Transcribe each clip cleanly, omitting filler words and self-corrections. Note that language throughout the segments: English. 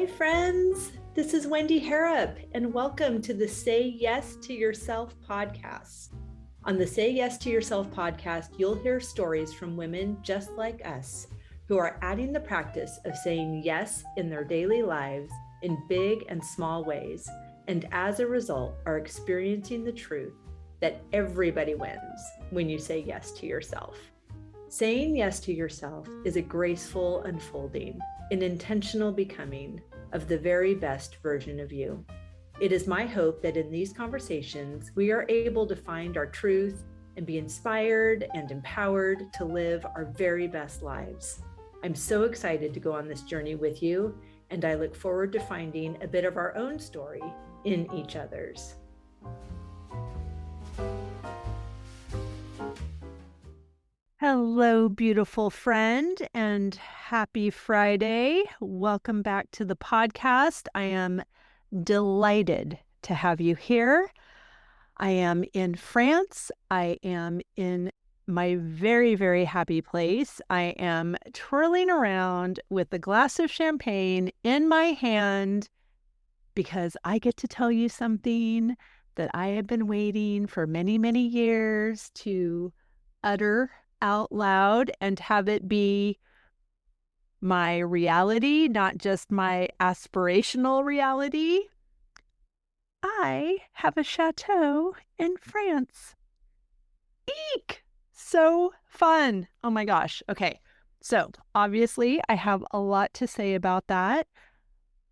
Hi, friends. This is Wendy Harrop, and welcome to the Say Yes to Yourself podcast. On the Say Yes to Yourself podcast, you'll hear stories from women just like us who are adding the practice of saying yes in their daily lives in big and small ways, and as a result, are experiencing the truth that everybody wins when you say yes to yourself. Saying yes to yourself is a graceful unfolding, an intentional becoming of the very best version of you. It is my hope that in these conversations, we are able to find our truth and be inspired and empowered to live our very best lives. I'm so excited to go on this journey with you, and I look forward to finding a bit of our own story in each other's. Hello, beautiful friend, and happy Friday. Welcome back to the podcast. I am delighted to have you here. I am in France. I am in my very, very happy place. I am twirling around with a glass of champagne in my hand because I get to tell you something that I have been waiting for many, many years to utter out loud and have it be my reality, not just my aspirational reality. I have a chateau in France. Eek! So fun. Oh my gosh. Okay. So obviously I have a lot to say about that.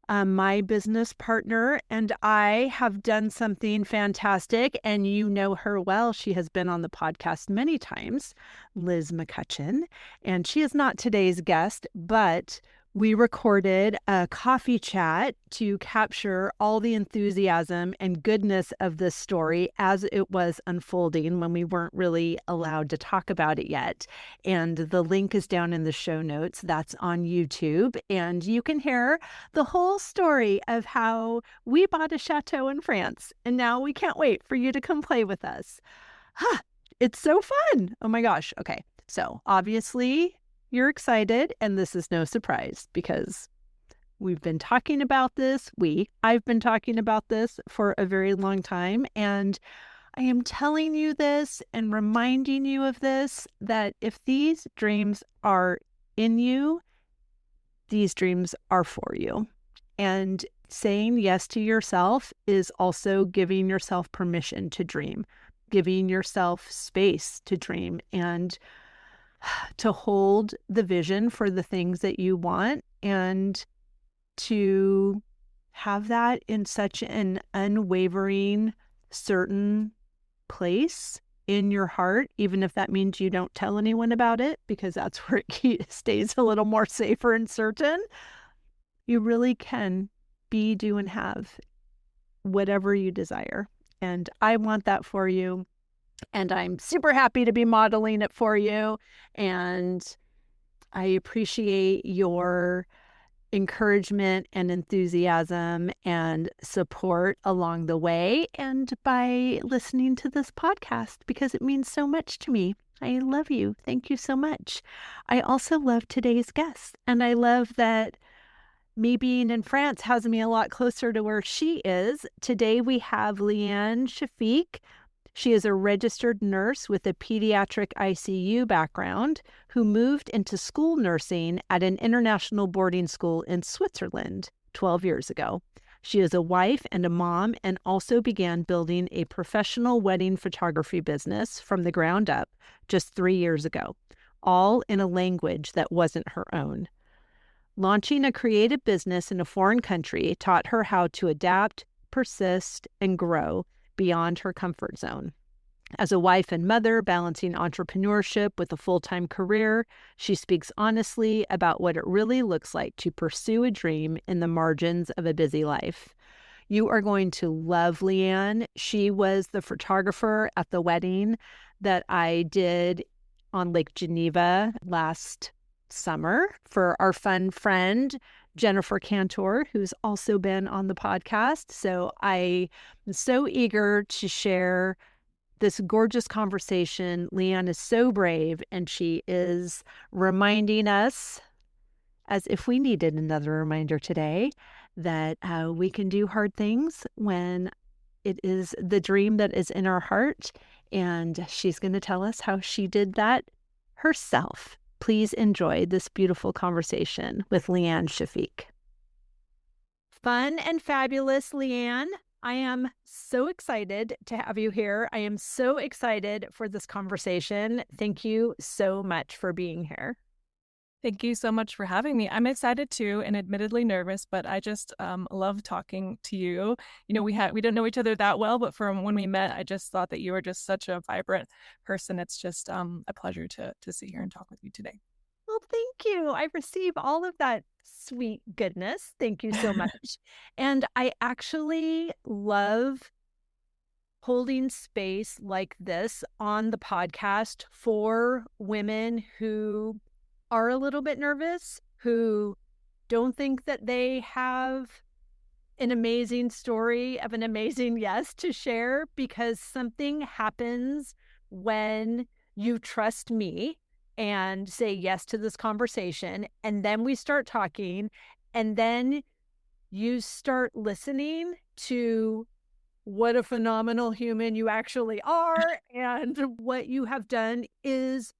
My business partner and I have done something fantastic, and you know her well. She has been on the podcast many times, Liz McCutcheon, and she is not today's guest, but we recorded a coffee chat to capture all the enthusiasm and goodness of this story as it was unfolding when we weren't really allowed to talk about it yet. And the link is down in the show notes. That's on YouTube. And you can hear the whole story of how we bought a chateau in France. And now we can't wait for you to come play with us. It's so fun. Oh my gosh. Okay. So obviously, you're excited, and this is no surprise because we've been talking about this. I've been talking about this for a very long time, and I am telling you this and reminding you of this, that if these dreams are in you, these dreams are for you. And saying yes to yourself is also giving yourself permission to dream, giving yourself space to dream, and to hold the vision for the things that you want, and to have that in such an unwavering, certain place in your heart, even if that means you don't tell anyone about it, because that's where it stays a little more safer and certain. You really can be, do, and have whatever you desire. And I want that for you. And I'm super happy to be modeling it for you. And I appreciate your encouragement and enthusiasm and support along the way, and by listening to this podcast, because it means so much to me. I love you. Thank you so much. I also love today's guest, and I love that me being in France has me a lot closer to where she is. Today we have Leighann Shafiq. She is a registered nurse with a pediatric ICU background who moved into school nursing at an international boarding school in Switzerland 12 years ago. She is a wife and a mom, and also began building a professional wedding photography business from the ground up just 3 years ago, all in a language that wasn't her own. Launching a creative business in a foreign country taught her how to adapt, persist, and grow beyond her comfort zone. As a wife and mother balancing entrepreneurship with a full-time career, she speaks honestly about what it really looks like to pursue a dream in the margins of a busy life. You are going to love Leighann. She was the photographer at the wedding that I did on Lake Geneva last summer for our fun friend, Jennifer Cantor, who's also been on the podcast. So I am so eager to share this gorgeous conversation. Leighann is so brave, and she is reminding us, as if we needed another reminder today, that we can do hard things when it is the dream that is in our heart. And she's going to tell us how she did that herself. Please enjoy this beautiful conversation with Leighann Shafiq. Fun and fabulous, Leighann. I am so excited to have you here. I am so excited for this conversation. Thank you so much for being here. Thank you so much for having me. I'm excited too, and admittedly nervous, but I just love talking to you. We don't know each other that well, but from when we met, I just thought that you were just such a vibrant person. It's just a pleasure to sit here and talk with you today. Well, thank you. I receive all of that sweet goodness. Thank you so much. And I actually love holding space like this on the podcast for women who are a little bit nervous, who don't think that they have an amazing story of an amazing yes to share, because something happens when you trust me and say yes to this conversation. And then we start talking, and then you start listening to what a phenomenal human you actually are. And what you have done is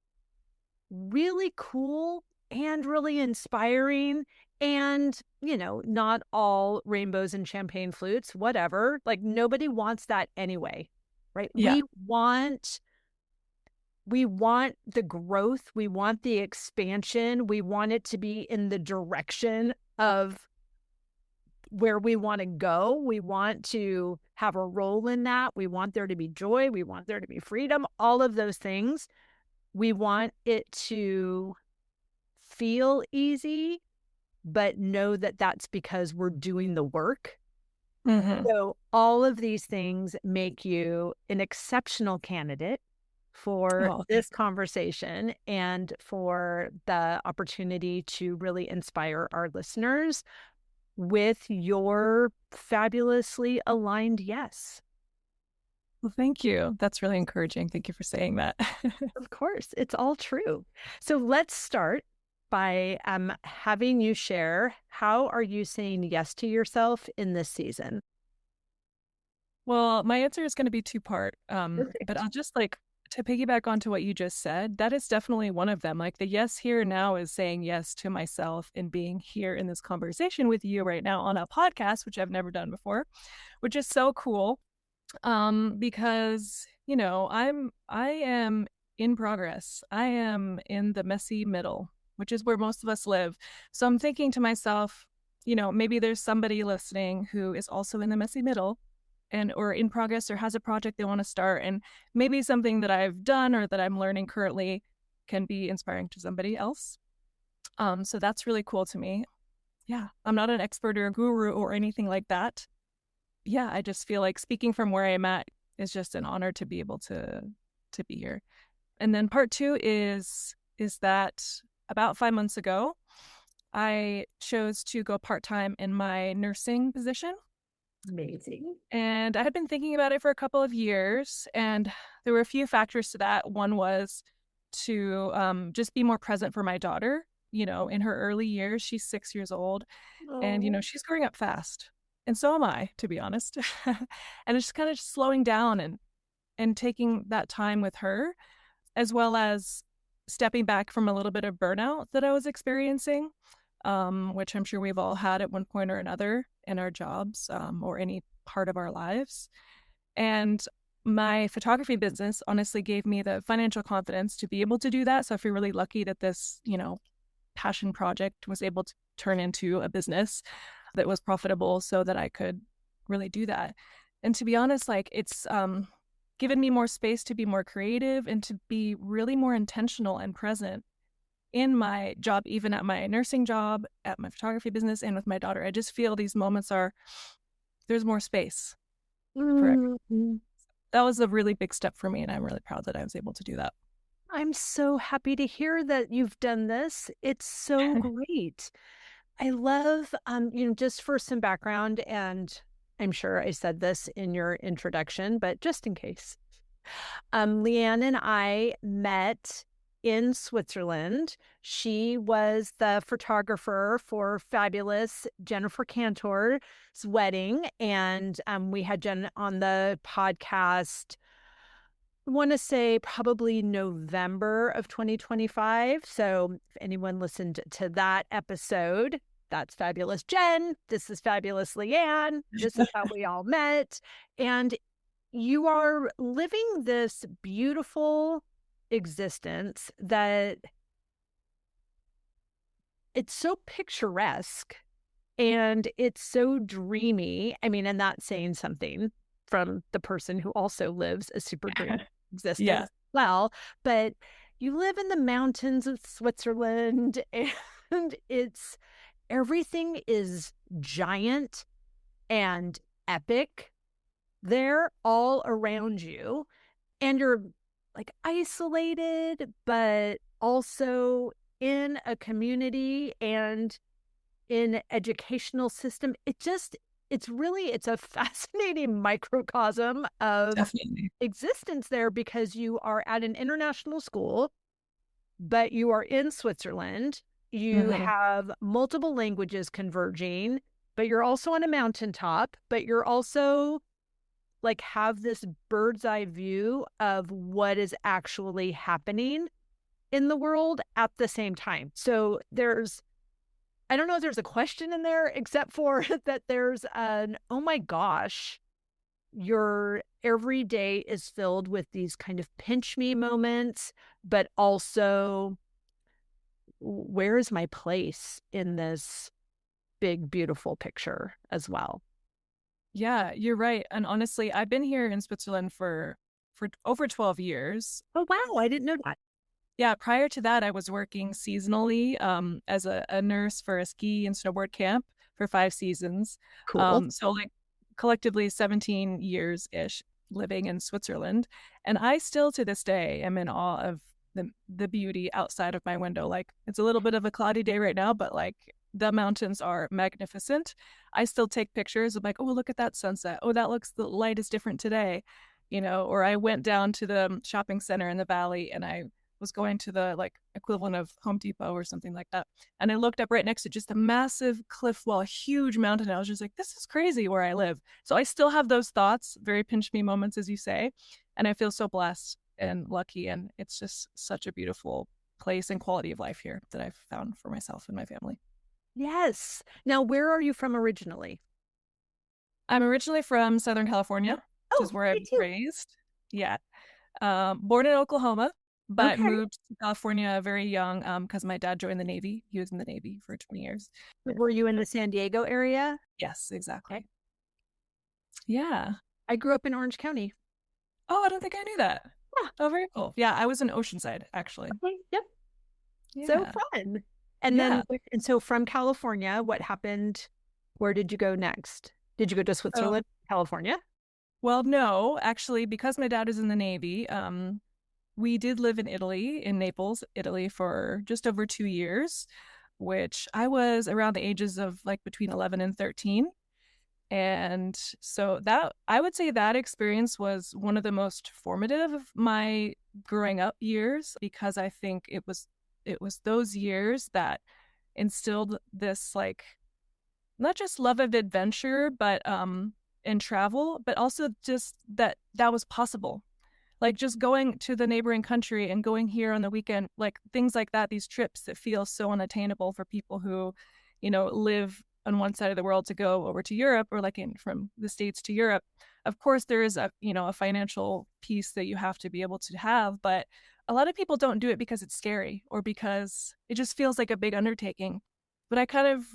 really cool and really inspiring. And, not all rainbows and champagne flutes, whatever. Like, nobody wants that anyway, right? Yeah. We want the growth. We want the expansion. We want it to be in the direction of where we want to go. We want to have a role in that. We want there to be joy. We want there to be freedom, all of those things. We want it to feel easy, but know that that's because we're doing the work. Mm-hmm. So all of these things make you an exceptional candidate for this conversation and for the opportunity to really inspire our listeners with your fabulously aligned yes. Well, thank you. That's really encouraging. Thank you for saying that. Of course, it's all true. So let's start by having you share, how are you saying yes to yourself in this season? Well, my answer is going to be two-part, but I'll just to piggyback onto what you just said, that is definitely one of them. Like, the yes here now is saying yes to myself and being here in this conversation with you right now on a podcast, which I've never done before, which is so cool. Because, I am in progress. I am in the messy middle, which is where most of us live. So I'm thinking to myself, maybe there's somebody listening who is also in the messy middle or in progress or has a project they want to start. And maybe something that I've done or that I'm learning currently can be inspiring to somebody else. So that's really cool to me. Yeah, I'm not an expert or a guru or anything like that. Yeah, I just feel like speaking from where I'm at is just an honor to be able to be here. And then part two is that about 5 months ago, I chose to go part-time in my nursing position. Amazing. And I had been thinking about it for a couple of years, and there were a few factors to that. One was to just be more present for my daughter. In her early years, she's 6 years old, and she's growing up fast. And so am I, to be honest. And it's just kind of slowing down and taking that time with her, as well as stepping back from a little bit of burnout that I was experiencing, which I'm sure we've all had at one point or another in our jobs or any part of our lives. And my photography business honestly gave me the financial confidence to be able to do that. So I feel really lucky that this, passion project was able to turn into a business that was profitable so that I could really do that. And to be honest, it's given me more space to be more creative and to be really more intentional and present in my job, even at my nursing job, at my photography business, and with my daughter. I just feel these moments there's more space for everything. That was a really big step for me, and I'm really proud that I was able to do that. I'm so happy to hear that you've done this. It's so great. I love, just for some background, and I'm sure I said this in your introduction, but just in case. Leighann and I met in Switzerland. She was the photographer for fabulous Jennifer Cantor's wedding. And we had Jen on the podcast, I want to say probably November of 2025. So if anyone listened to that episode, that's fabulous Jen. This is fabulous Leighann. This is how we all met. And you are living this beautiful existence that it's so picturesque and it's so dreamy. I mean, and that's saying something from the person who also lives a super dreamy existence Yeah. as well. But you live in the mountains of Switzerland and it's everything is giant and epic there all around you. And you're like isolated, but also in a community and in educational system. It's a fascinating microcosm of Definitely. existence there because you are at an international school, but you are in Switzerland. You Mm-hmm. have multiple languages converging, but you're also on a mountaintop, but you're also like have this bird's eye view of what is actually happening in the world at the same time. So I don't know if there's a question in there, except for that there's an, oh my gosh, your every day is filled with these kind of pinch me moments, but also where is my place in this big, beautiful picture as well? Yeah, you're right. And honestly, I've been here in Switzerland for over 12 years. Oh, wow. I didn't know that. Yeah, prior to that, I was working seasonally as a nurse for a ski and snowboard camp for 5 seasons. Cool. So like collectively 17 years ish living in Switzerland, and I still to this day am in awe of the beauty outside of my window. Like it's a little bit of a cloudy day right now, but like the mountains are magnificent. I still take pictures of like, oh, look at that sunset. Oh, the light is different today, or I went down to the shopping center in the valley and I was going to the like equivalent of Home Depot or something like that. And I looked up right next to just a massive cliff wall, huge mountain. I was just like, this is crazy where I live. So I still have those thoughts, very pinch me moments, as you say. And I feel so blessed and lucky. And it's just such a beautiful place and quality of life here that I've found for myself and my family. Yes. Now, where are you from originally? I'm originally from Southern California, which Oh, is where I me was too. raised. Yeah. Born in Oklahoma, but Okay. moved to California very young because my dad joined the Navy. He was in the Navy for 20 years. Were you in the San Diego area? Yes, Okay. exactly. Yeah. I grew up in Orange County. Oh, I don't think I knew that. Yeah. Oh, very cool. Yeah, I was in Oceanside, actually. Okay. Yep. So Yeah. fun. And Yeah. then, and so from California, what happened? Where did you go next? Did you go to So, Switzerland, California? well, no, actually, because my dad is in the Navy, we did live in Italy, in Naples, Italy, for just over 2 years, which I was around the ages of like between 11 and 13. And so that I would say that experience was one of the most formative of my growing up years because I think it was those years that instilled this like not just love of adventure but and travel, but also just that was possible. Like just going to the neighboring country and going here on the weekend, like things like that, these trips that feel so unattainable for people who, live on one side of the world to go over to Europe or like from the States to Europe. Of course, there is a financial piece that you have to be able to have, but a lot of people don't do it because it's scary or because it just feels like a big undertaking. But I kind of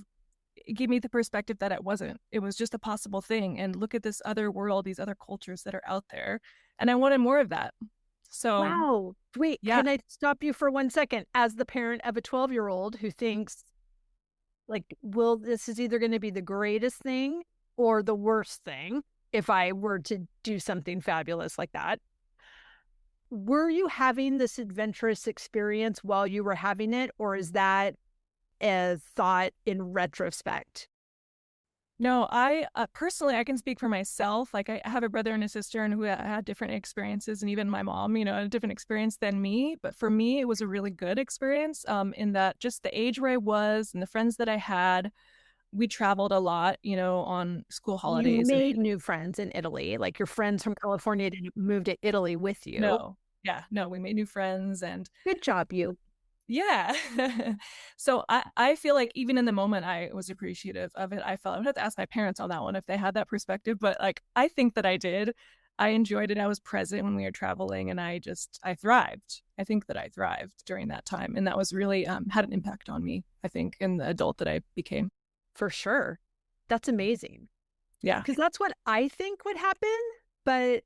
it gave me the perspective that it wasn't. It was just a possible thing. And look at this other world, these other cultures that are out there. And I wanted more of that. So, Wow. Wait, yeah, can I stop you for 1 second? As the parent of a 12-year-old who thinks, like, well, this is either going to be the greatest thing or the worst thing if I were to do something fabulous like that. Were you having this adventurous experience while you were having it, or is that a thought in retrospect? No, I personally, I can speak for myself. Like, I have a brother and a sister, and who had different experiences, and even my mom, a different experience than me. But for me, it was a really good experience. In that just the age where I was and the friends that I had, we traveled a lot, on school You holidays. And made new friends in Italy. Like your friends from California didn't move to Italy with you. no, yeah, no, we made new friends, and Good job, you. yeah. So I feel like even in the moment I was appreciative of it. I would have to ask my parents on that one if they had that perspective, but like I think that I did. I enjoyed it. I was present when we were traveling, and I thrived. I think that I thrived during that time, and that was really had an impact on me, I think, in the adult that I became. For sure. That's amazing. Yeah. Because that's what I think would happen, but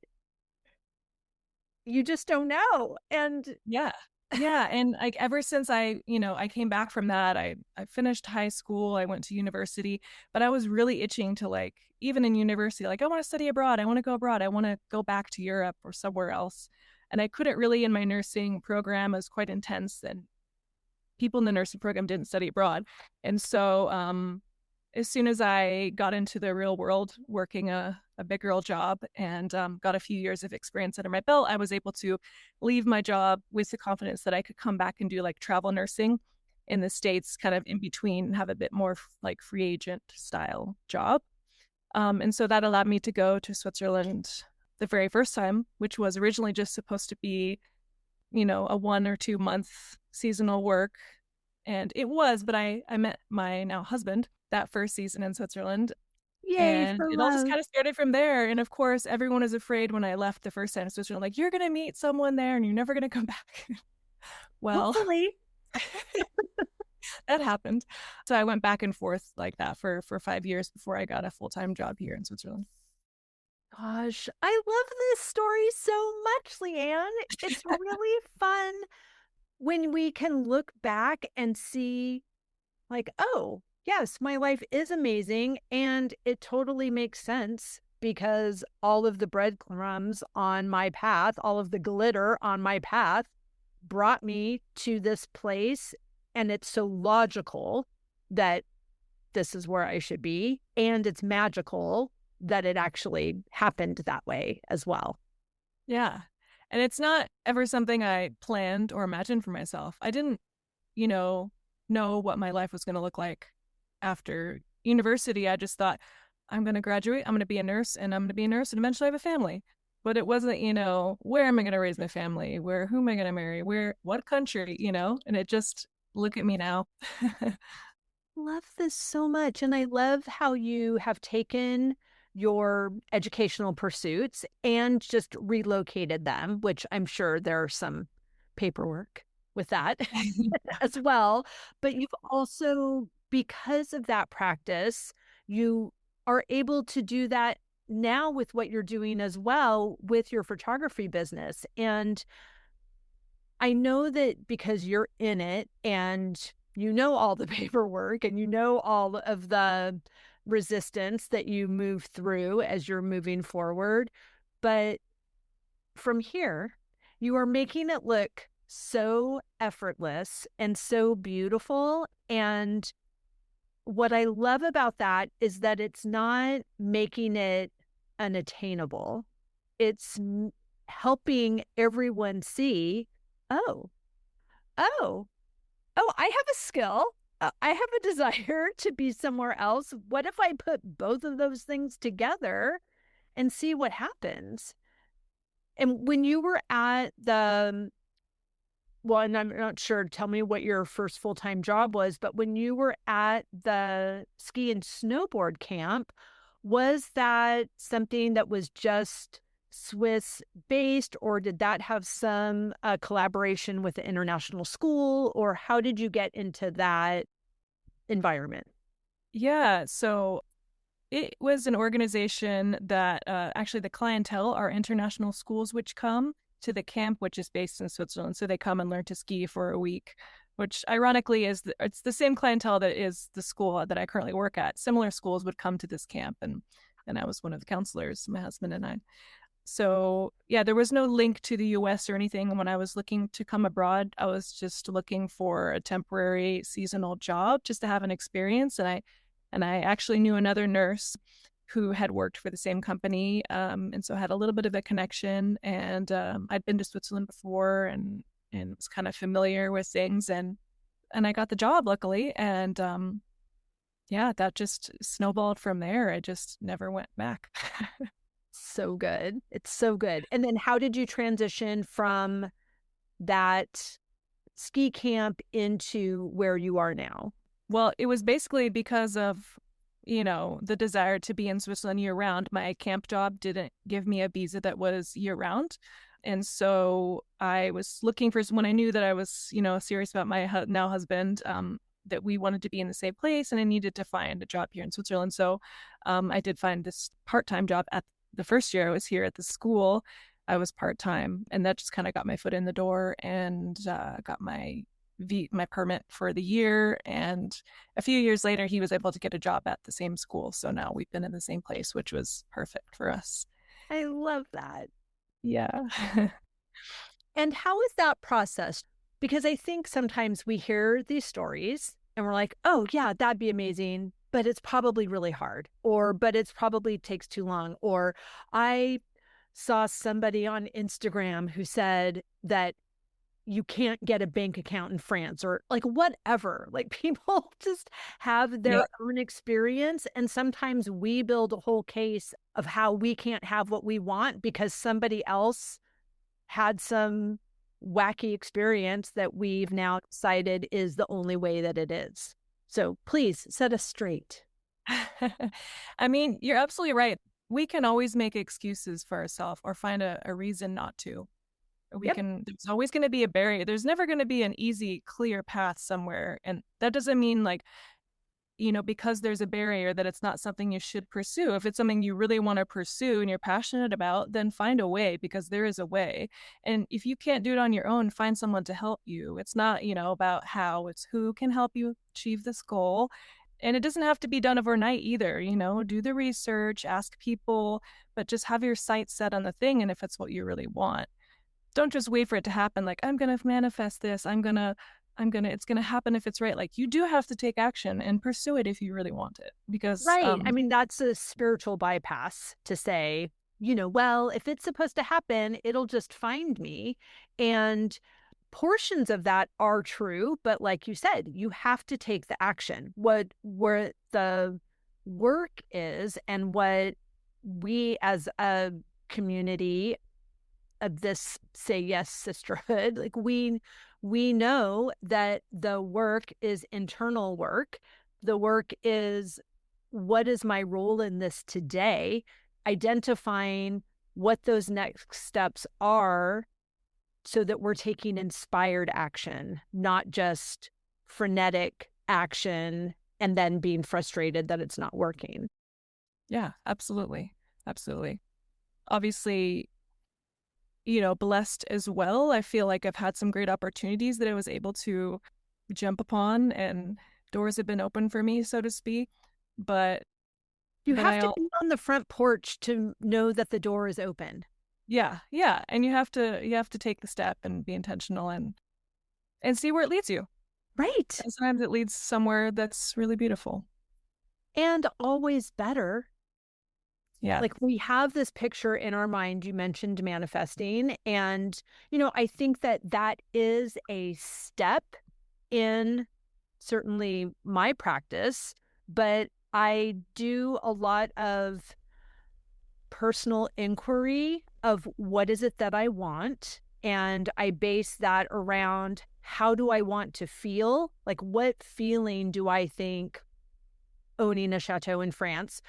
you just don't know. And Yeah. Yeah, and like ever since I came back from that, I finished high school, I went to university, but I was really itching to, like, even in university, like, I want to study abroad, I want to go abroad, I want to go back to Europe or somewhere else. And I couldn't really, in my nursing program, it was quite intense, and people in the nursing program didn't study abroad. And so as soon as I got into the real world, working a big girl job, and got a few years of experience under my belt, I was able to leave my job with the confidence that I could come back and do like travel nursing in the States, kind of in between, and have a bit more like free agent style job. And so that allowed me to go to Switzerland the very first time, which was originally just supposed to be, a 1 or 2 month seasonal work. And it was, but I met my now husband that first season in Switzerland, yay and for it all just love. kind of started from there. And of course, everyone was afraid when I left the first time in Switzerland, like, you're going to meet someone there and you're never going to come back. Well, Hopefully. that happened. So I went back and forth like that for 5 years before I got a full-time job here in Switzerland. Gosh, I love this story so much, Leighann. It's really fun when we can look back and see, like, oh, yes, my life is amazing. And it totally makes sense because all of the breadcrumbs on my path, all of the glitter on my path brought me to this place. And it's so logical that this is where I should be. And it's magical that it actually happened that way as well. Yeah. And it's not ever something I planned or imagined for myself. I didn't, you know, know what my life was going to look like after university. I just thought, I'm going to graduate, I'm going to be a nurse, and I'm going to be a nurse, and eventually I have a family. But it wasn't, where am I going to raise my family? Who am I going to marry? What country, And it just, look at me now. Love this so much. And I love how you have taken your educational pursuits and just relocated them, which I'm sure there's some paperwork with that as well. But you've also, because of that practice, you are able to do that now with what you're doing as well with your photography business. And I know that because you're in it and you know all the paperwork and you know all of the resistance that you move through as you're moving forward. But from here, you are making it look so effortless and so beautiful. And what I love about that is that it's not making it unattainable. It's helping everyone see, oh, oh, oh, I have a skill. I have a desire to be somewhere else. What if I put both of those things together and see what happens? And when you were at the, well, and I'm not sure, tell me what your first full time job was, but when you were at the ski and snowboard camp, was that something that was just Swiss based, or did that have some collaboration with the international school, or how did you get into that environment? Yeah, so it was an organization that actually the clientele are international schools which come to the camp, which is based in Switzerland. So they come and learn to ski for a week, which ironically it's the same clientele that is the school that I currently work at. Similar schools would come to this camp, and I was one of the counselors, my husband and I. So yeah, there was no link to the US or anything. And when I was looking to come abroad, I was just looking for a temporary seasonal job just to have an experience. And I And I actually knew another nurse who had worked for the same company. And so I had a little bit of a connection. And I'd been to Switzerland before and was kind of familiar with things. And I got the job, luckily. And yeah, that just snowballed from there. I just never went back. So good. It's so good. And then how did you transition from that ski camp into where you are now? Well, it was basically because of, the desire to be in Switzerland year round. My camp job didn't give me a visa that was year round. And so I was looking for, when I knew that I was, serious about my now husband, that we wanted to be in the same place and I needed to find a job here in Switzerland. So I did find this part-time job at the first year I was here at the school. I was part-time, and that just kind of got my foot in the door and got my permit for the year. And a few years later, he was able to get a job at the same school. So now we've been in the same place, which was perfect for us. I love that. Yeah. And how is that processed? Because I think sometimes we hear these stories and we're like, oh, yeah, that'd be amazing, but it's probably really hard, or, but it's probably takes too long. Or I saw somebody on Instagram who said that you can't get a bank account in France, or like whatever. Like people just have Yeah. their own experience. And sometimes we build a whole case of how we can't have what we want because somebody else had some wacky experience that we've now decided is the only way that it is. So please set us straight. I mean, you're absolutely right. We can always make excuses for ourselves or find a reason not to. Yep. There's always going to be a barrier. There's never going to be an easy, clear path somewhere. And that doesn't mean like, because there's a barrier that it's not something you should pursue. If it's something you really want to pursue and you're passionate about, then find a way, because there is a way. And if you can't do it on your own, find someone to help you. It's not, about how, it's who can help you achieve this goal. And it doesn't have to be done overnight either. Do the research, ask people, but just have your sights set on the thing. And if it's what you really want, don't just wait for it to happen. Like, I'm going to manifest this. It's going to happen if it's right. Like, you do have to take action and pursue it if you really want it, because, Right. I mean, that's a spiritual bypass to say, well, if it's supposed to happen, it'll just find me. And portions of that are true, but like you said, you have to take the action. Where the work is, and what we as a community of this Say Yes Sisterhood, like we know that the work is internal work. The work is, what is my role in this today? Identifying what those next steps are so that we're taking inspired action, not just frenetic action and then being frustrated that it's not working. yeah, absolutely. Absolutely. Obviously, blessed as well. I feel like I've had some great opportunities that I was able to jump upon, and doors have been open for me, so to speak. But You but have I to all be on the front porch to know that the door is open. Yeah, yeah, and you have to take the step and be intentional and see where it leads you. Right. And sometimes it leads somewhere that's really beautiful. And always better. Yeah. Like we have this picture in our mind. You mentioned manifesting. And, I think that that is a step in certainly my practice, but I do a lot of personal inquiry of what is it that I want. And I base that around, how do I want to feel? Like, what feeling do I think owning a chateau in France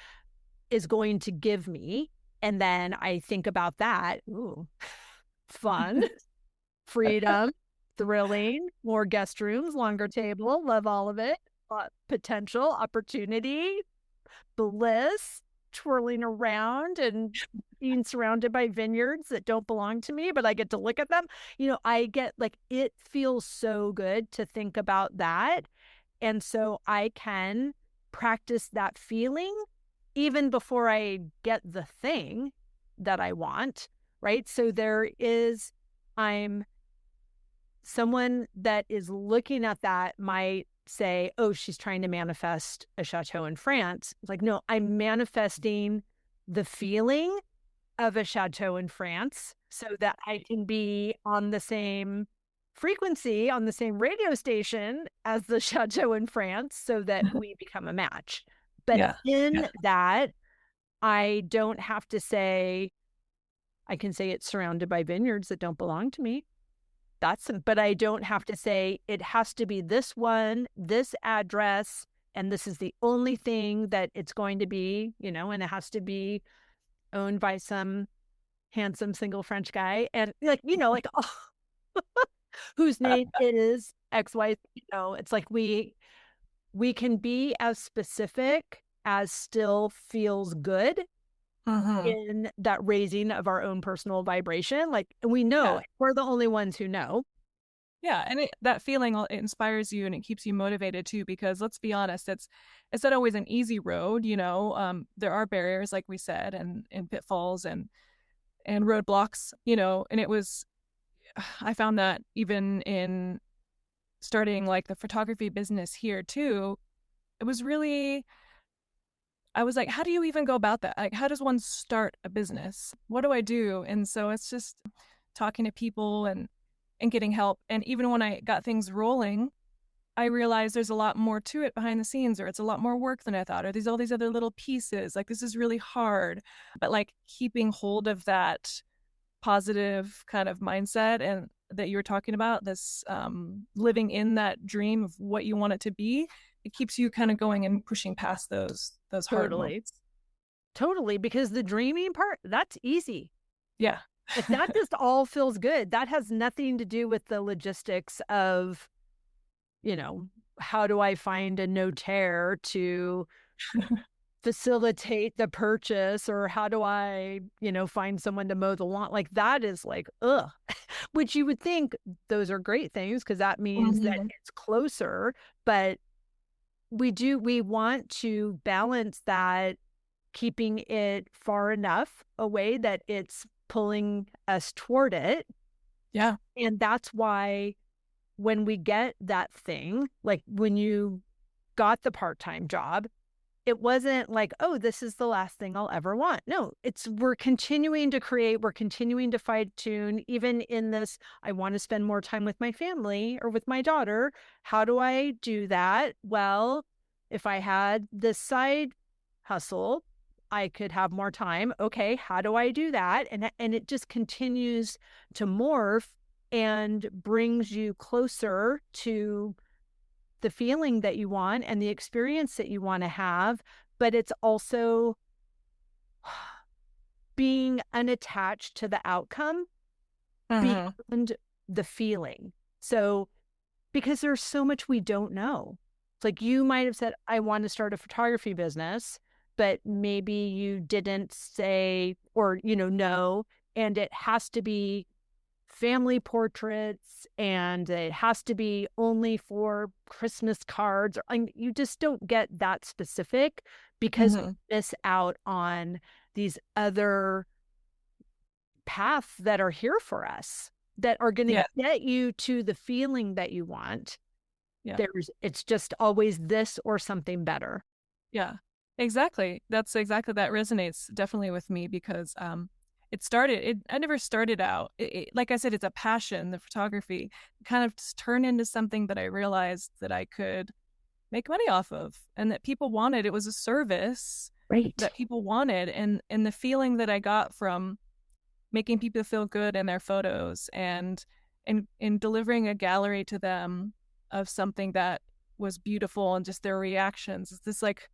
is going to give me? And then I think about that. Ooh, fun, freedom, thrilling, more guest rooms, longer table, love all of it. Potential, opportunity, bliss, twirling around and being surrounded by vineyards that don't belong to me, but I get to look at them. I get like, it feels so good to think about that. And so I can practice that feeling even before I get the thing that I want, right? So I'm someone that is looking at that might say, oh, she's trying to manifest a chateau in France. It's like, no, I'm manifesting the feeling of a chateau in France so that I can be on the same frequency, on the same radio station as the chateau in France so that we become a match. But Yeah. in that, I don't have to say, I can say it's surrounded by vineyards that don't belong to me. But I don't have to say it has to be this one, this address, and this is the only thing that it's going to be, and it has to be owned by some handsome single French guy. And oh, whose name is XY, it's like we can be as specific as still feels good Mm-hmm. in that raising of our own personal vibration. Like, we know Yeah. we're the only ones who know. Yeah, and that feeling it inspires you and it keeps you motivated too. Because let's be honest, it's not always an easy road. There are barriers, like we said, and pitfalls and roadblocks. And I found that even in starting like the photography business here too, it was really I was like, how do you even go about that? Like, how does one start a business? What do I do? And so it's just talking to people and getting help. And even when I got things rolling, I realized there's a lot more to it behind the scenes, or it's a lot more work than I thought, or there's all these other little pieces. Like, this is really hard. But like keeping hold of that positive kind of mindset and that you were talking about, this living in that dream of what you want it to be, it keeps you kind of going and pushing past those hard Totally. moments. Totally. Because the dreaming part, that's easy. Yeah. Like, that just all feels good. That has nothing to do with the logistics of, how do I find a notaire to facilitate the purchase, or how do I, find someone to mow the lawn? Like, that is like, ugh, which you would think those are great things because that means that Mm-hmm. it's closer. But we want to balance that, keeping it far enough away that it's pulling us toward it. Yeah. And that's why when we get that thing, like when you got the part-time job, it wasn't like, oh, this is the last thing I'll ever want. No, we're continuing to create, we're continuing to fine tune, even in this, I want to spend more time with my family or with my daughter. How do I do that? Well, if I had this side hustle, I could have more time. Okay, how do I do that? And it just continues to morph and brings you closer to the feeling that you want and the experience that you want to have. But it's also being unattached to the outcome Mm-hmm. beyond the feeling. So, because there's so much we don't know. It's like, you might have said, I want to start a photography business, but maybe you didn't say, or, no, and it has to be family portraits and it has to be only for Christmas cards. You just don't get that specific because Mm-hmm. we miss out on these other paths that are here for us, that are going to Yeah. get you to the feeling that you want. Yeah. It's just always this or something better. Yeah. Exactly. That resonates definitely with me because I never started out like I said, it's a passion, the photography kind of turned into something that I realized that I could make money off of and that people wanted. It was a service Right. that people wanted, and the feeling that I got from making people feel good in their photos and delivering a gallery to them of something that was beautiful and just their reactions. It's this like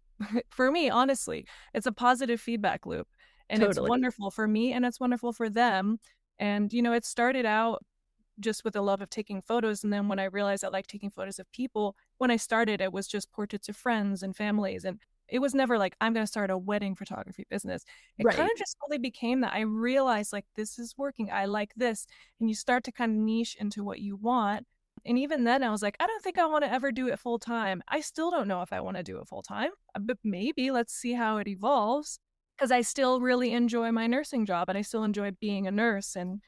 for me, honestly, it's a positive feedback loop, and it's Totally. wonderful for me and it's wonderful for them. And it started out just with a love of taking photos, and then when I realized I like taking photos of people, when I started it was just portraits of friends and families, and it was never like I'm going to start a wedding photography business. It kind Right. of just slowly became that. I realized like this is working, I like this, and you start to kind of niche into what you want. And even then I was like, I don't think I want to ever do it full time. I still don't know if I want to do it full time, but maybe let's see how it evolves, because I still really enjoy my nursing job and I still enjoy being a nurse and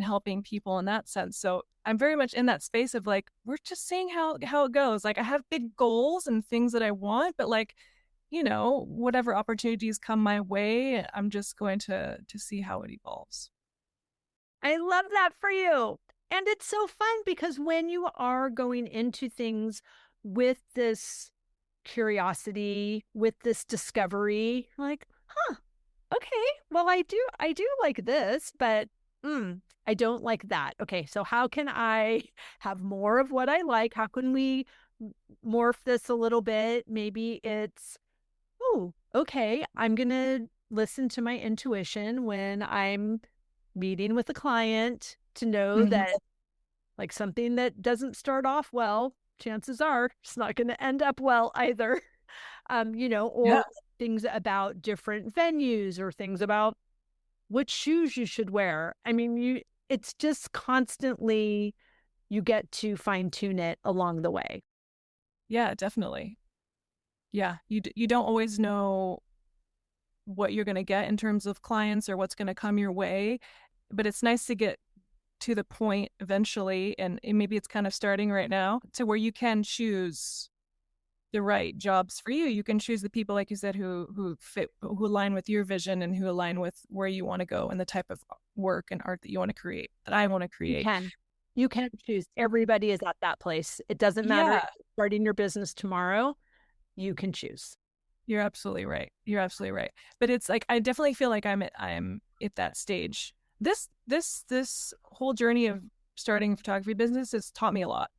helping people in that sense. So I'm very much in that space of like, we're just seeing how it goes. Like I have big goals and things that I want, but like, whatever opportunities come my way, I'm just going to see how it evolves. I love that for you. And it's so fun because when you are going into things with this curiosity, with this discovery, like, huh, okay, well, I do like this, but I don't like that. Okay, so how can I have more of what I like? How can we morph this a little bit? Maybe it's, oh, okay, I'm gonna listen to my intuition when I'm meeting with a client to know Mm-hmm. that like something that doesn't start off well, chances are it's not going to end up well either. Yeah. Or things about different venues or things about what shoes you should wear. I mean, it's just constantly you get to fine tune it along the way. Yeah, definitely. Yeah, you don't always know what you're going to get in terms of clients or what's going to come your way, but it's nice to get to the point eventually, and maybe it's kind of starting right now, to where you can choose the right jobs for you. You can choose the people, like you said, who fit, who align with your vision and who align with where you want to go and the type of work and art that you want to create, that I want to You create. can. You can choose. Everybody is at that place. It doesn't matter if Yeah, you're starting your business tomorrow, you can choose. you're absolutely right. You're absolutely right. But it's like I definitely feel like I'm at that stage. This whole journey of starting a photography business has taught me a lot,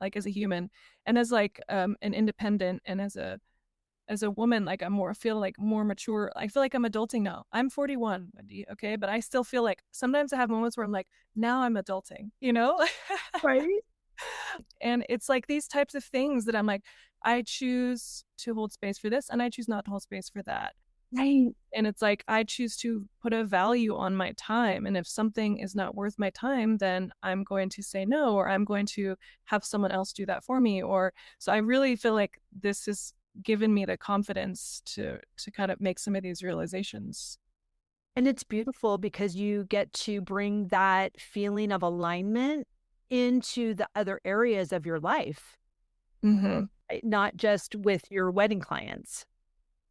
like as a human and as like an independent, and as a woman, like I'm more feel like more mature. I feel like I'm adulting now. I'm 41, Wendy, okay? But I still feel like sometimes I have moments where I'm like, now I'm adulting? Right? And it's like these types of things that I'm like, I choose to hold space for this and I choose not to hold space for that. Right. And it's like I choose to put a value on my time. And if something is not worth my time, then I'm going to say no, or I'm going to have someone else do that for me. Or so I really feel like this has given me the confidence to kind of make some of these realizations. And it's beautiful because you get to bring that feeling of alignment into the other areas of your life, Mm-hmm. right? Not just with your wedding clients.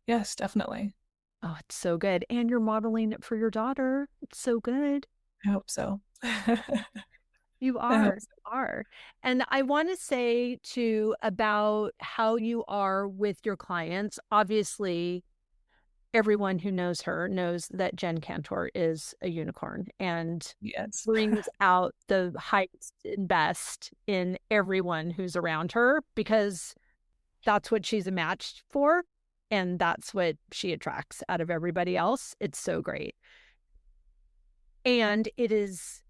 Yes, definitely. Oh, it's so good. And you're modeling it for your daughter. It's so good. I hope so. I You hope are, so. are. And I want to say too about how you are with your clients. Obviously, everyone who knows her knows that Jen Cantor is a unicorn and Yes. brings out the highest and best in everyone who's around her because that's what she's a match for. And that's what she attracts out of everybody else. It's so great. And it is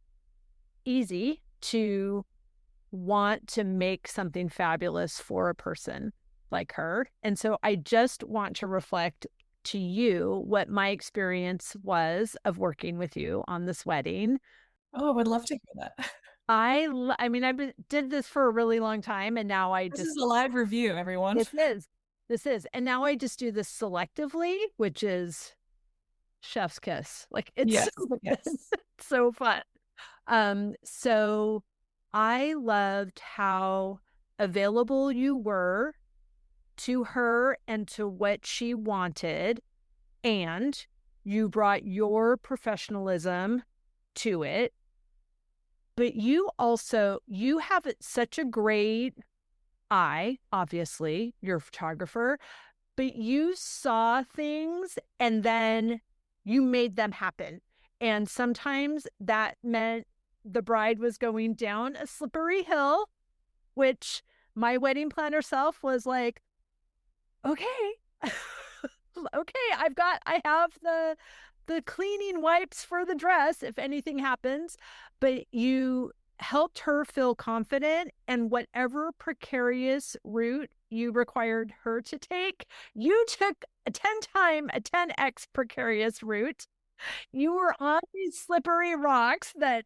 easy to want to make something fabulous for a person like her. And so I just want to reflect to you what my experience was of working with you on this wedding. Oh, I would love to hear that. I mean, did this for a really long time, and now I This is just a live review, everyone. this is this is, and now I just do this selectively, which is chef's kiss. Like it's Yes, so, yes. it's so fun. So I loved how available you were to her and to what she wanted, and you brought your professionalism to it. But you have such a great eye, obviously, you're a photographer, but you saw things and then you made them happen. And sometimes that meant the bride was going down a slippery hill, which my wedding planner self was like, okay, okay, I have the cleaning wipes for the dress if anything happens, but you helped her feel confident, and whatever precarious route you required her to take, you took a 10x precarious route. You were on these slippery rocks that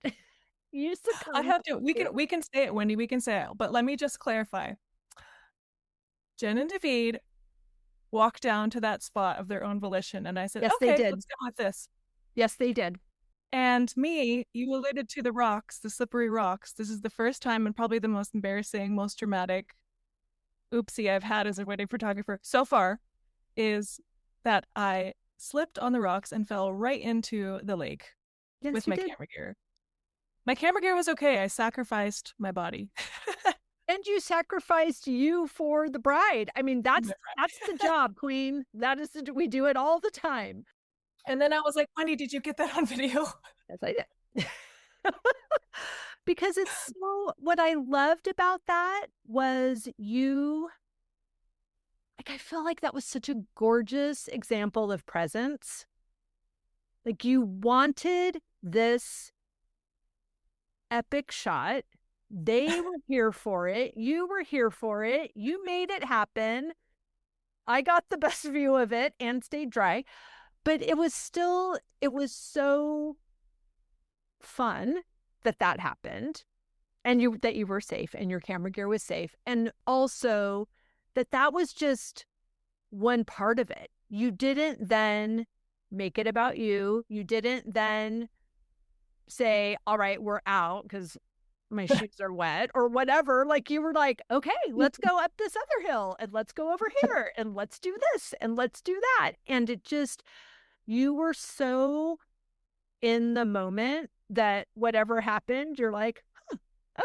you I succumbed have to. We to. can we can say it, Wendy. We can say it. But let me just clarify. Jen and David walked down to that spot of their own volition, and I said, Yes, they "Okay, did. let's go with this." Yes, they did. And me, you alluded to the rocks, the slippery rocks. This is the first time and probably the most embarrassing, most dramatic oopsie I've had as a wedding photographer so far is that I slipped on the rocks and fell right into the lake Yes, with you my did. camera gear. My camera gear was okay. I sacrificed my body. And you sacrificed you for the bride. I mean, that's the job, queen. That is we do it all the time. And then I was like, Wendy, did you get that on video? Yes, I did. Because it's so, what I loved about that was you, like, I feel like that was such a gorgeous example of presence. Like, you wanted this epic shot. They were here for it. You were here for it. You made it happen. I got the best view of it and stayed dry. But it was so fun that happened, and that you were safe and your camera gear was safe, and also that was just one part of it. You didn't then make it about you. You didn't then say, all right, we're out because my shoes are wet or whatever. Like, you were like, okay, let's go up this other hill and let's go over here and let's do this and let's do that. And it just, you were so in the moment that whatever happened, you're like, huh,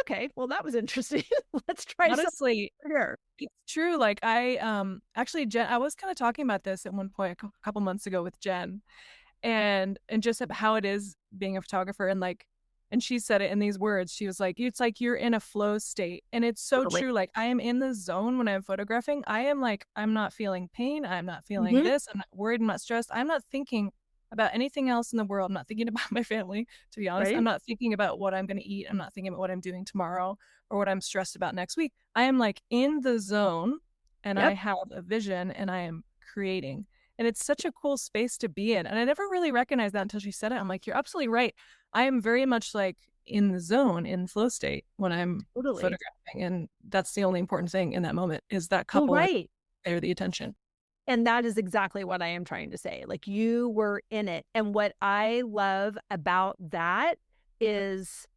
okay, well, that was interesting. Let's try Honestly, something here. it's true. Like actually Jen, I was kind of talking about this at one point a couple months ago with Jen and just how it is being a photographer and she said it in these words. She was like, it's like you're in a flow state. And it's so Totally. true. Like I am in the zone when I'm photographing. I am like, I'm not feeling pain. I'm not feeling Mm-hmm. this. I'm not worried. I'm not stressed. I'm not thinking about anything else in the world. I'm not thinking about my family, to be honest. Right. I'm not thinking about what I'm going to eat. I'm not thinking about what I'm doing tomorrow or what I'm stressed about next week. I am like in the zone and I Yep. have a vision and I am creating. And it's such a cool space to be in. And I never really recognized that until she said it. I'm like, you're absolutely right. I am very much like in the zone, in flow state when I'm Totally. photographing. And that's the only important thing in that moment is that Well, couple that right. there the attention. And that is exactly what I am trying to say. Like, you were in it. And what I love about that is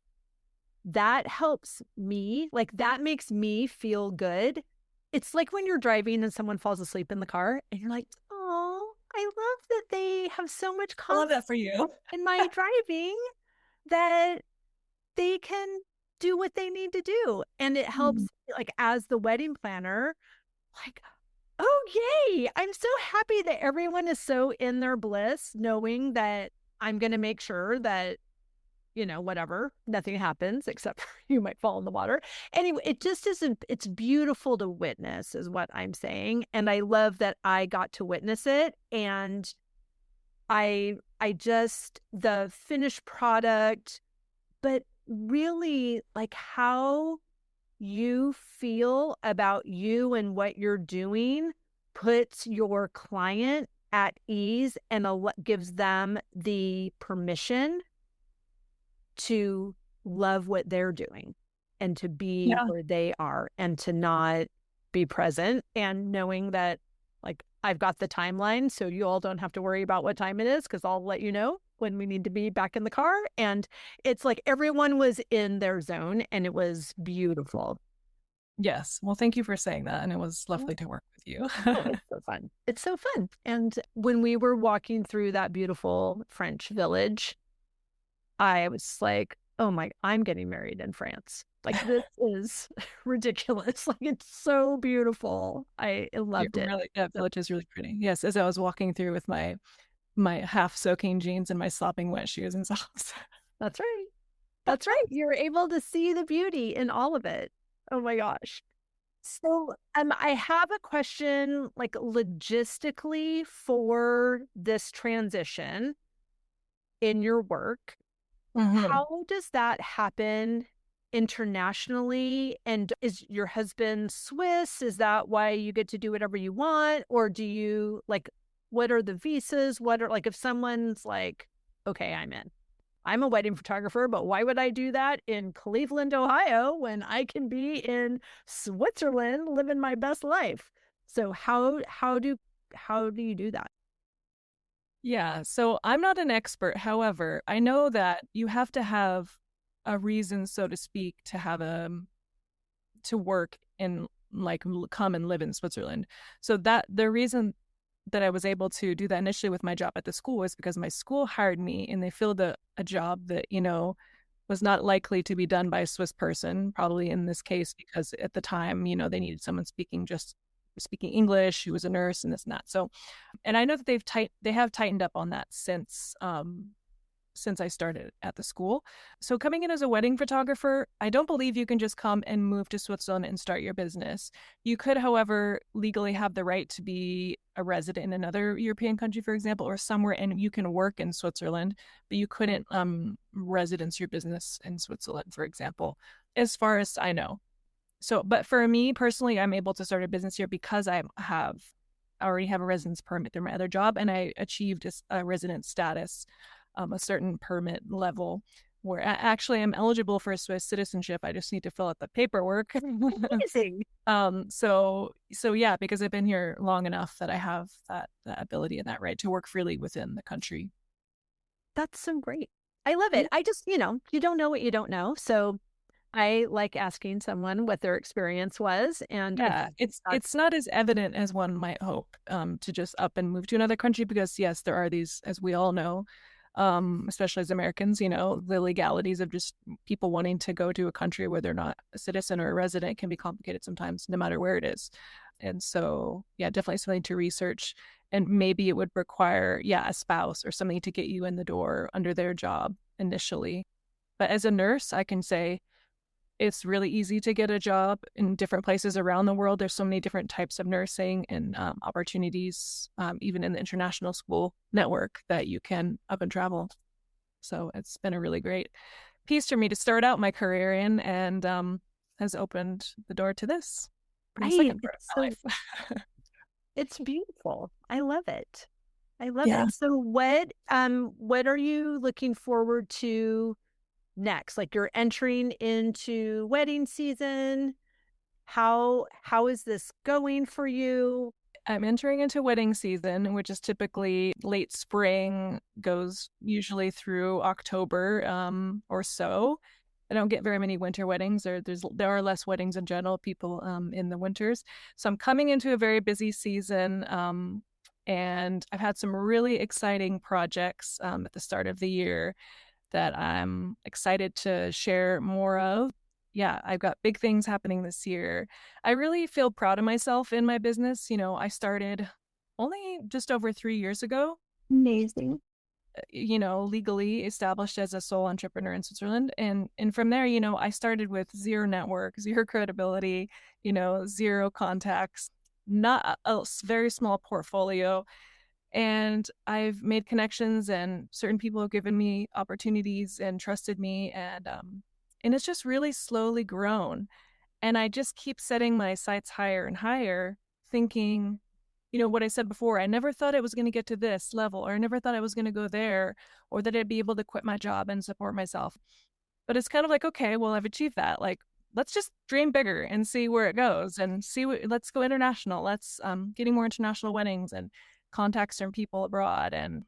that helps me, like, that makes me feel good. It's like when you're driving and someone falls asleep in the car and you're like, oh, I love that they have so much I love that confidence for you. in my driving that they can do what they need to do. And it helps, like, as the wedding planner, like, oh, yay. I'm so happy that everyone is so in their bliss, knowing that I'm going to make sure that, whatever, nothing happens except for you might fall in the water. Anyway, it just isn't, it's beautiful to witness, is what I'm saying. And I love that I got to witness it. And I just, the finished product, but really, like, how you feel about you and what you're doing puts your client at ease and gives them the permission to love what they're doing and to be where they are and to not be present, and knowing that, like, I've got the timeline, so you all don't have to worry about what time it is because I'll let you know when we need to be back in the car. And it's like everyone was in their zone and it was beautiful. Yes. Well, thank you for saying that. And it was lovely to work with you. Oh, it's so fun. It's so fun. And when we were walking through that beautiful French village, I was like, oh my, I'm getting married in France. Like, this is ridiculous. Like, it's so beautiful. I loved it. Really, that village is really pretty. Yes. As I was walking through with my half soaking jeans and my sopping wet shoes and socks. That's right. That's right. You're able to see the beauty in all of it. Oh my gosh. So, I have a question, like, logistically for this transition in your work. How does that happen internationally? And is your husband Swiss? Is that why you get to do whatever you want? Or do you, like, what are the visas? What are, like, if someone's like, okay, I'm a wedding photographer, but why would I do that in Cleveland, Ohio, when I can be in Switzerland living my best life? So how do you do that? Yeah, so I'm not an expert. However, I know that you have to have a reason, so to speak, to have a to work and like come and live in Switzerland. So that the reason that I was able to do that initially with my job at the school was because my school hired me and they filled a job that, was not likely to be done by a Swiss person, probably in this case, because at the time, they needed someone speaking English, who was a nurse and this and that. So, and I know that they have tightened up on that since I started at the school. So coming in as a wedding photographer, I don't believe you can just come and move to Switzerland and start your business. You could, however, legally have the right to be a resident in another European country, for example, or somewhere, and you can work in Switzerland, but you couldn't residence your business in Switzerland, for example, as far as I know. So, but for me personally, I'm able to start a business here because I already have a residence permit through my other job, and I achieved a resident status, a certain permit level where actually I'm eligible for a Swiss citizenship. I just need to fill out the paperwork. Amazing. So yeah, because I've been here long enough that I have that ability and that right to work freely within the country. That's so great. I love Yeah. it. I just, you don't know what you don't know. So I like asking someone what their experience was. And I Yeah, think it's that's not as evident as one might hope, to just up and move to another country because yes, there are these, as we all know, especially as Americans, the legalities of just people wanting to go to a country where they're not a citizen or a resident can be complicated sometimes, no matter where it is. And so, yeah, definitely something to research. And maybe it would require, yeah, a spouse or something to get you in the door under their job initially. But as a nurse, I can say it's really easy to get a job in different places around the world. There's so many different types of nursing and opportunities, even in the international school network, that you can up and travel. So it's been a really great piece for me to start out my career in, and has opened the door to this in the right. second part It's of my so, life. it's beautiful. I love it. I love Yeah. it. So what are you looking forward to next? Like you're entering into wedding season. How is this going for you? I'm entering into wedding season, which is typically late spring, goes usually through October, or so. I don't get very many winter weddings. There are less weddings in general, people in the winters. So I'm coming into a very busy season, and I've had some really exciting projects at the start of the year that I'm excited to share more of. Yeah, I've got big things happening this year. I really feel proud of myself in my business. I started only just over 3 years ago, Amazing. legally established as a sole entrepreneur in Switzerland. And from there, I started with zero network, zero credibility, zero contacts, not a very small portfolio, and I've made connections, and certain people have given me opportunities and trusted me, and it's just really slowly grown. And I just keep setting my sights higher and higher, thinking, what I said before, I never thought it was going to get to this level, or I never thought I was going to go there, or that I'd be able to quit my job and support myself. But it's kind of like, okay, well, I've achieved that. Like, let's just dream bigger and see where it goes, and let's go international. Let's getting more international weddings and contacts from people abroad, and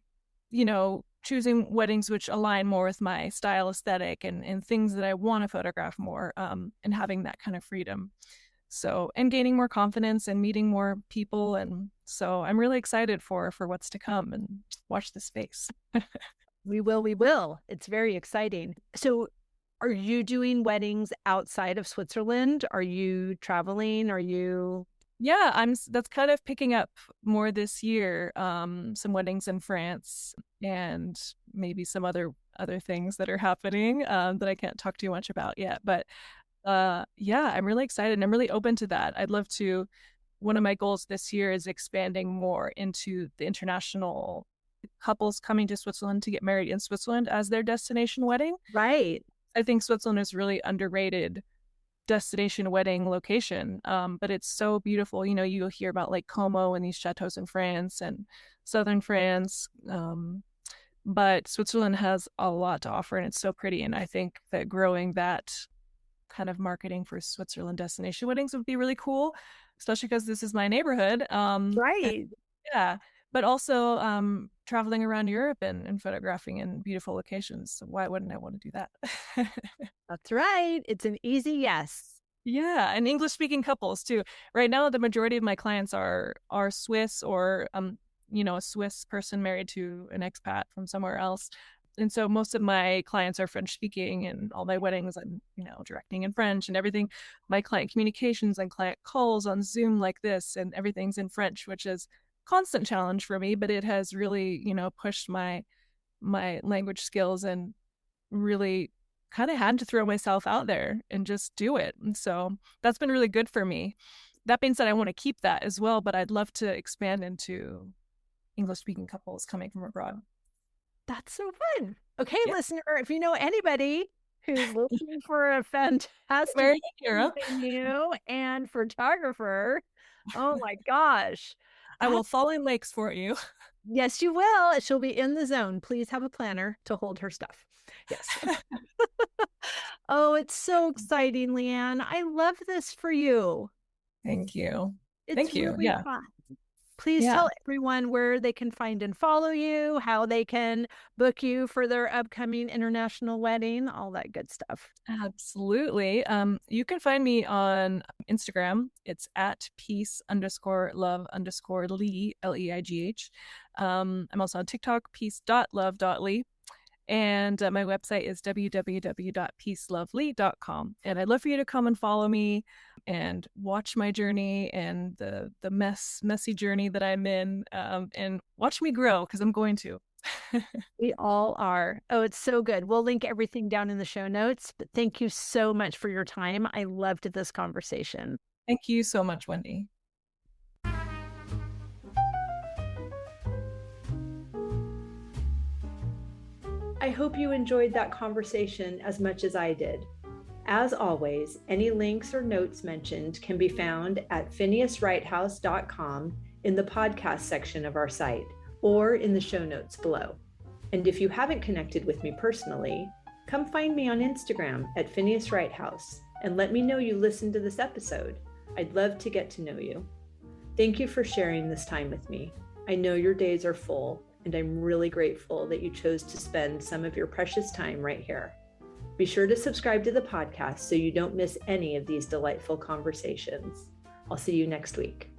choosing weddings which align more with my style aesthetic, and things that I want to photograph more, and having that kind of freedom. So, and gaining more confidence and meeting more people. And so I'm really excited for what's to come, and watch the space. We will, we will. It's very exciting. So are you doing weddings outside of Switzerland? Are you traveling? Are you Yeah, that's kind of picking up more this year. Some weddings in France, and maybe some other things that are happening, that I can't talk too much about yet. But yeah, I'm really excited and I'm really open to that. I'd love to. One of my goals this year is expanding more into the international couples coming to Switzerland to get married in Switzerland as their destination wedding. right? I think Switzerland is really underrated destination wedding location. But it's so beautiful. You'll hear about Lake Como and these chateaus in France and southern France. But Switzerland has a lot to offer, and it's so pretty. And I think that growing that kind of marketing for Switzerland destination weddings would be really cool, especially because this is my neighborhood. And Right. yeah, but also traveling around Europe and photographing in beautiful locations. So why wouldn't I want to do that? That's right. It's an easy yes. Yeah, and English speaking couples too. Right now, the majority of my clients are Swiss or a Swiss person married to an expat from somewhere else. And so most of my clients are French speaking, and all my weddings I'm, directing in French, and everything. My client communications and client calls on Zoom like this, and everything's in French, which is constant challenge for me, but it has really, pushed my language skills, and really kind of had to throw myself out there and just do it. And so that's been really good for me. That being said, I want to keep that as well, but I'd love to expand into English speaking couples coming from abroad. That's so fun. Okay, Yeah. listener, if you know anybody who's looking for a fantastic Very Europe. venue and photographer, oh my gosh. I will That's, fall in lakes for you. yes, you will. She'll be in the zone. Please have a planner to hold her stuff. Yes. Oh, it's so exciting, Leighann. I love this for you. Thank you. It's Thank you. really Yeah. fun. Please Yeah. tell everyone where they can find and follow you, how they can book you for their upcoming international wedding, all that good stuff. Absolutely. You can find me on Instagram. It's at peace_love_Leigh, Leigh. I'm also on TikTok, peace.love.lee. And my website is www.peacelovely.com. And I'd love for you to come and follow me and watch my journey and the messy journey that I'm in, and watch me grow, because I'm going to. We all are. Oh, it's so good. We'll link everything down in the show notes. But thank you so much for your time. I loved this conversation. Thank you so much, Wendy. I hope you enjoyed that conversation as much as I did. As always, any links or notes mentioned can be found at phineaswrighthouse.com in the podcast section of our site or in the show notes below. And if you haven't connected with me personally, come find me on Instagram at Phineas Wrighthouse and let me know you listened to this episode. I'd love to get to know you. Thank you for sharing this time with me. I know your days are full, and I'm really grateful that you chose to spend some of your precious time right here. Be sure to subscribe to the podcast so you don't miss any of these delightful conversations. I'll see you next week.